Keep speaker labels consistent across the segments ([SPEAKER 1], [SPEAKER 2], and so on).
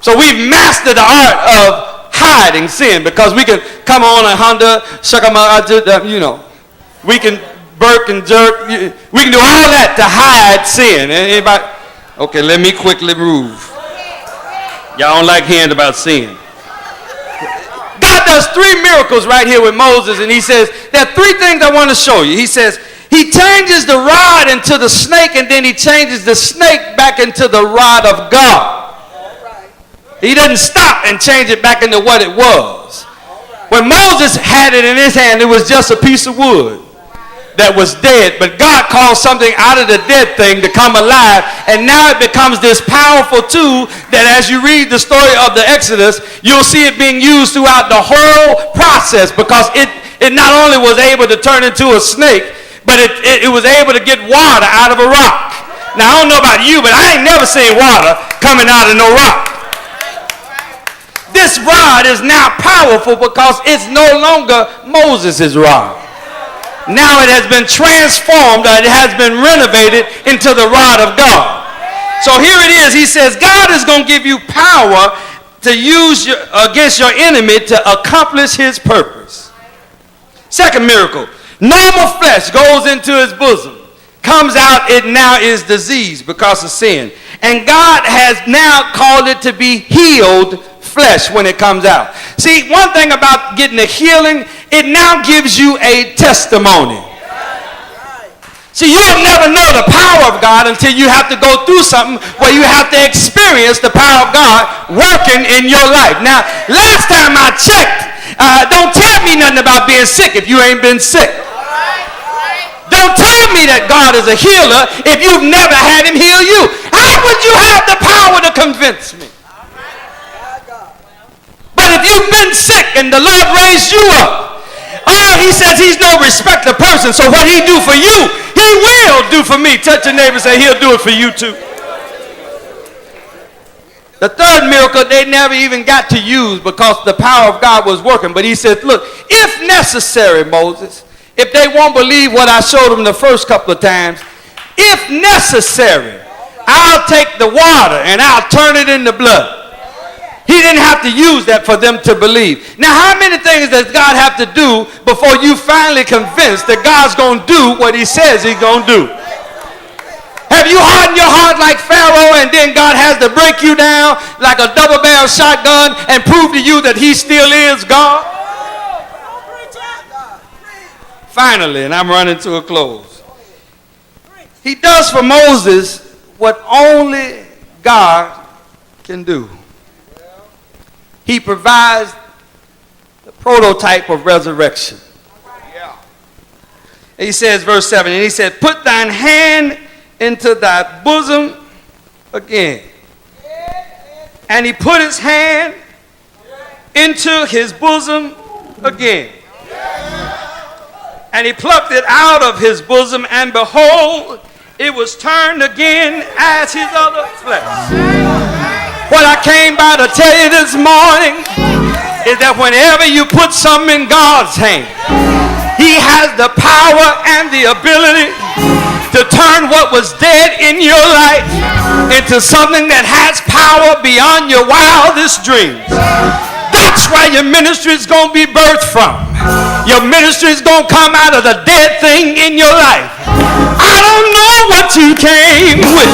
[SPEAKER 1] So we've mastered the art of hiding sin because we can come on a Honda, you know, we can burp and jerk. We can do all that to hide sin. Anybody? Okay, let me quickly move. Y'all don't like hearing about sin. God does 3 miracles right here with Moses, and he says, there are 3 things I want to show you. He says, he changes the rod into the snake, and then he changes the snake back into the rod of God. He doesn't stop and change it back into what it was. When Moses had it in his hand, it was just a piece of wood that was dead, but God called something out of the dead thing to come alive, and now it becomes this powerful tool that as you read the story of the Exodus, you'll see it being used throughout the whole process, because it not only was able to turn into a snake, but it was able to get water out of a rock. Now, I don't know about you, but I ain't never seen water coming out of no rock. This rod is now powerful because it's no longer Moses' rod. Now it has been transformed, it has been renovated into the rod of God. So here it is. He says God is going to give you power to use against your enemy to accomplish his purpose. Second miracle. Normal flesh goes into his bosom. Comes out, it now is disease because of sin. And God has now called it to be healed flesh when it comes out. See, one thing about getting a healing, it now gives you a testimony. See, you'll never know the power of God until you have to go through something where you have to experience the power of God working in your life. Now, last time I checked, don't tell me nothing about being sick if you ain't been sick. Don't tell me that God is a healer if you've never had him heal you. How would you have the power to convince me? But if you've been sick and the Lord raised you up, he says he's no respecter of person. So what he do for you, he will do for me. Touch your neighbor and say he'll do it for you too. The third miracle they never even got to use because the power of God was working. But he said, look, if necessary, Moses, if they won't believe what I showed them the first couple of times, if necessary, I'll take the water and I'll turn it into blood. He didn't have to use that for them to believe. Now, how many things does God have to do before you finally convinced that God's going to do what he says he's going to do? Have you hardened your heart like Pharaoh and then God has to break you down like a double-barrel shotgun and prove to you that he still is God? Finally, and I'm running to a close. He does for Moses what only God can do. He provides the prototype of resurrection. And he says, verse 7, and he said, put thine hand into thy bosom again. And he put his hand into his bosom again. And he plucked it out of his bosom, and behold, it was turned again as his other flesh. What I came by to tell you this morning is that whenever you put something in God's hand, he has the power and the ability to turn what was dead in your life into something that has power beyond your wildest dreams. That's where your ministry is going to be birthed from. Your ministry is going to come out of the dead thing in your life. I don't know what you came with,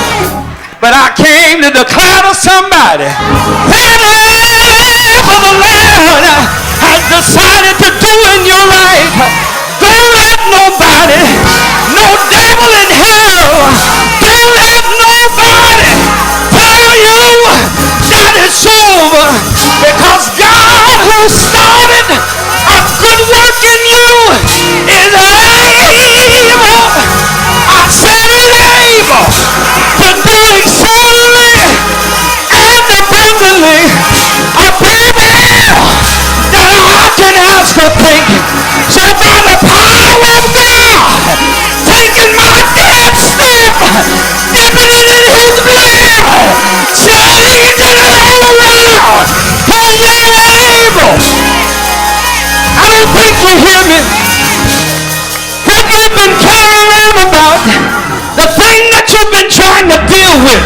[SPEAKER 1] but I came to declare to somebody, whatever the Lord has decided to do in your life, don't let nobody, no devil in hell, don't let nobody tell you that it's over, because God who started a good work in you is able. I said is able to do exceedingly and abundantly above all that I can ask or think. So by the power of God, taking my dead step, dipping it in his blood, squeezing it all around, he's able. I don't think you hear me. What you've been carrying around about, the thing that you've been trying to deal with,